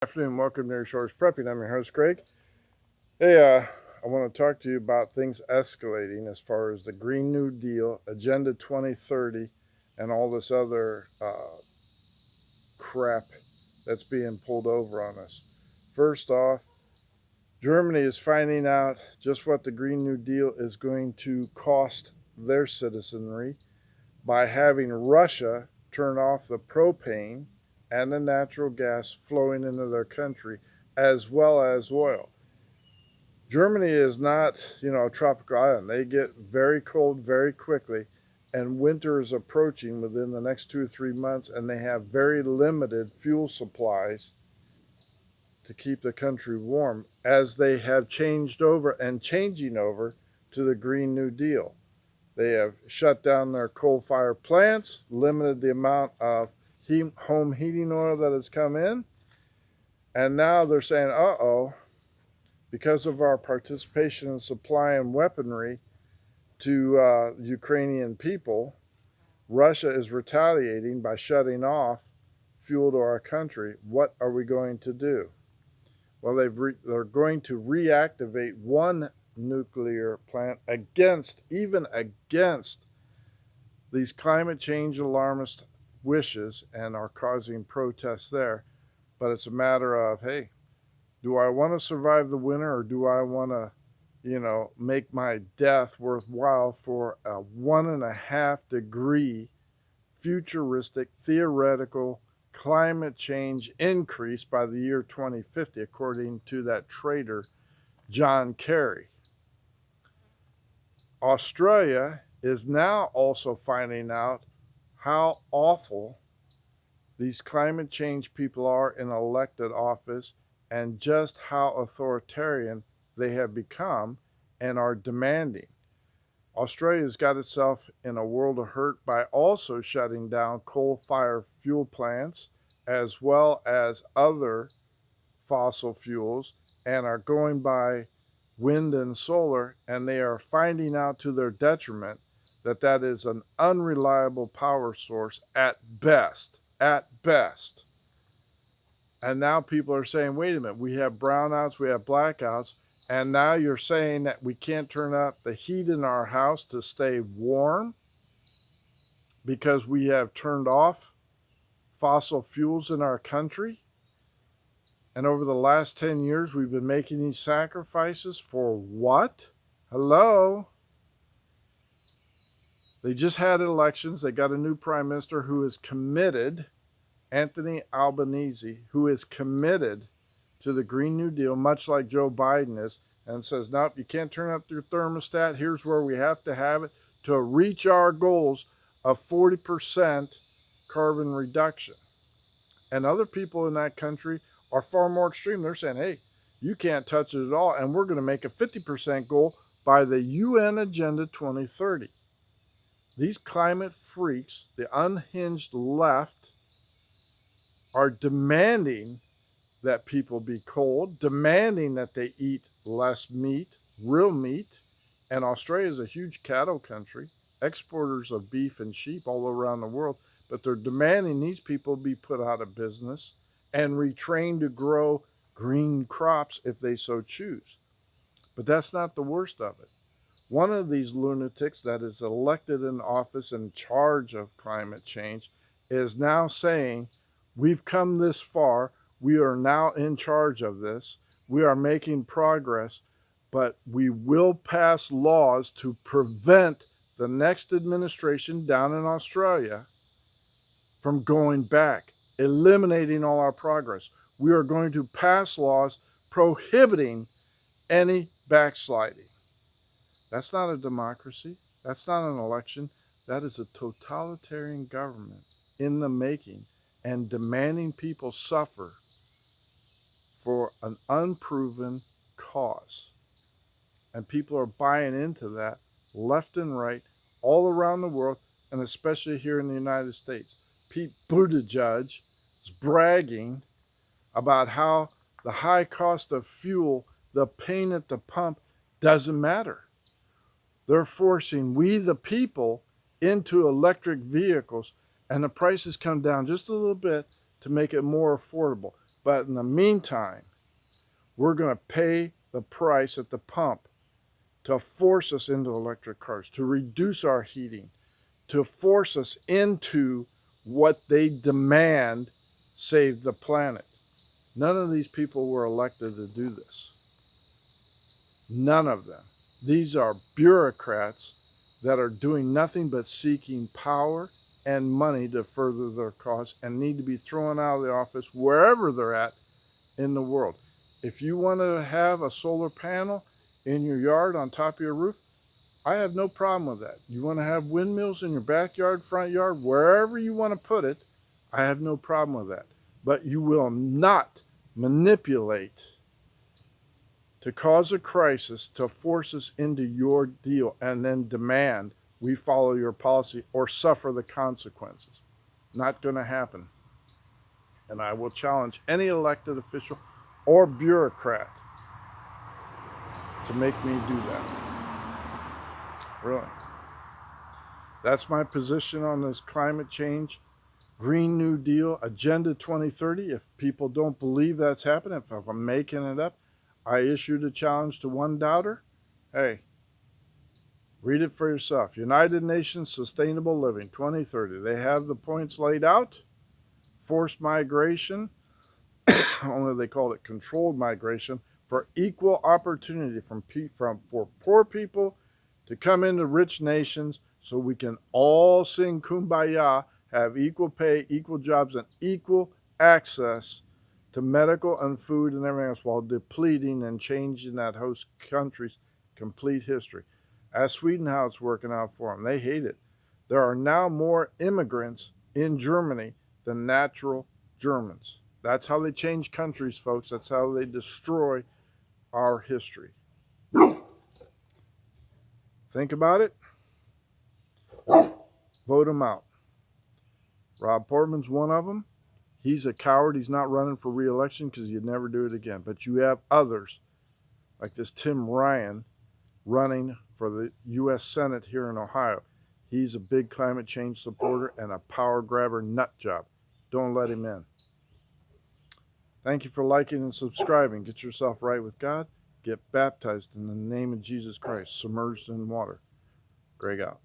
Good afternoon, welcome to Near Shores Prepping. I'm your host, Craig. Hey, I want to talk to you about things escalating as far as the Green New Deal, Agenda 2030, and all this other crap that's being pulled over on us. First off, Germany is finding out just what the Green New Deal is going to cost their citizenry by having Russia turn off the propane and the natural gas flowing into their country, as well as oil. Germany is not, a tropical island. They get very cold very quickly, and winter is approaching within the next 2 or 3 months, and they have very limited fuel supplies to keep the country warm as they have changed over and changing over to the Green New Deal. They have shut down their coal-fired plants, limited the amount of home heating oil that has come in, and now they're saying, uh-oh, because of our participation in supplying weaponry to Ukrainian people, Russia is retaliating by shutting off fuel to our country. What are we going to do? Well, they're going to reactivate one nuclear plant even against these climate change alarmist wishes, and are causing protests there. But it's a matter of, hey, do I want to survive the winter, or do I want to, make my death worthwhile for a 1.5 degree futuristic theoretical climate change increase by the year 2050, according to that traitor, John Kerry. Australia is now also finding out how awful these climate change people are in elected office, and just how authoritarian they have become and are demanding. Australia's got itself in a world of hurt by also shutting down coal-fired fuel plants as well as other fossil fuels, and are going by wind and solar, and they are finding out to their detriment that that is an unreliable power source at best. And now people are saying, wait a minute, we have brownouts, we have blackouts, and now you're saying that we can't turn up the heat in our house to stay warm because we have turned off fossil fuels in our country? And over the last 10 years, we've been making these sacrifices for what? Hello? They just had elections. They got a new prime minister who is committed, Anthony Albanese, who is committed to the Green New Deal, much like Joe Biden is, and says, nope, you can't turn up your thermostat. Here's where we have to have it to reach our goals of 40% carbon reduction. And other people in that country are far more extreme. They're saying, hey, you can't touch it at all, and we're going to make a 50% goal by the UN Agenda 2030. These climate freaks, the unhinged left, are demanding that people be cold, demanding that they eat less meat, real meat. And Australia is a huge cattle country, exporters of beef and sheep all around the world, but they're demanding these people be put out of business and retrained to grow green crops if they so choose. But that's not the worst of it. One of these lunatics that is elected in office in charge of climate change is now saying, we've come this far, we are now in charge of this, we are making progress, but we will pass laws to prevent the next administration down in Australia from going back, eliminating all our progress. We are going to pass laws prohibiting any backsliding. That's not a democracy. That's not an election. That is a totalitarian government in the making, and demanding people suffer for an unproven cause. And people are buying into that left and right all around the world, and especially here in the United States. Pete Buttigieg is bragging about how the high cost of fuel, the pain at the pump, doesn't matter. They're forcing we the people into electric vehicles, and the prices come down just a little bit to make it more affordable. But in the meantime, we're going to pay the price at the pump to force us into electric cars, to reduce our heating, to force us into what they demand save the planet. None of these people were elected to do this. None of them. These are bureaucrats that are doing nothing but seeking power and money to further their cause and need to be thrown out of the office wherever they're at in the world. If you want to have a solar panel in your yard on top of your roof, I have no problem with that. You want to have windmills in your backyard, front yard, wherever you want to put it, I have no problem with that. But you will not manipulate to cause a crisis to force us into your deal and then demand we follow your policy or suffer the consequences. Not going to happen. And I will challenge any elected official or bureaucrat to make me do that. Really. That's my position on this climate change, Green New Deal, Agenda 2030. If people don't believe that's happening, if I'm making it up, I issued a challenge to one doubter. Hey, read it for yourself. United Nations Sustainable Living 2030. They have the points laid out. Forced migration, only they called it controlled migration, for equal opportunity for poor people to come into rich nations so we can all sing Kumbaya, have equal pay, equal jobs, and equal access to medical and food and everything else while depleting and changing that host country's complete history. Ask Sweden how it's working out for them. They hate it. There are now more immigrants in Germany than natural Germans. That's how they change countries, folks. That's how they destroy our history. Think about it. Vote them out. Rob Portman's one of them. He's a coward. He's not running for re-election because he'd never do it again. But you have others, like this Tim Ryan, running for the U.S. Senate here in Ohio. He's a big climate change supporter and a power grabber nut job. Don't let him in. Thank you for liking and subscribing. Get yourself right with God. Get baptized in the name of Jesus Christ, submerged in water. Greg out.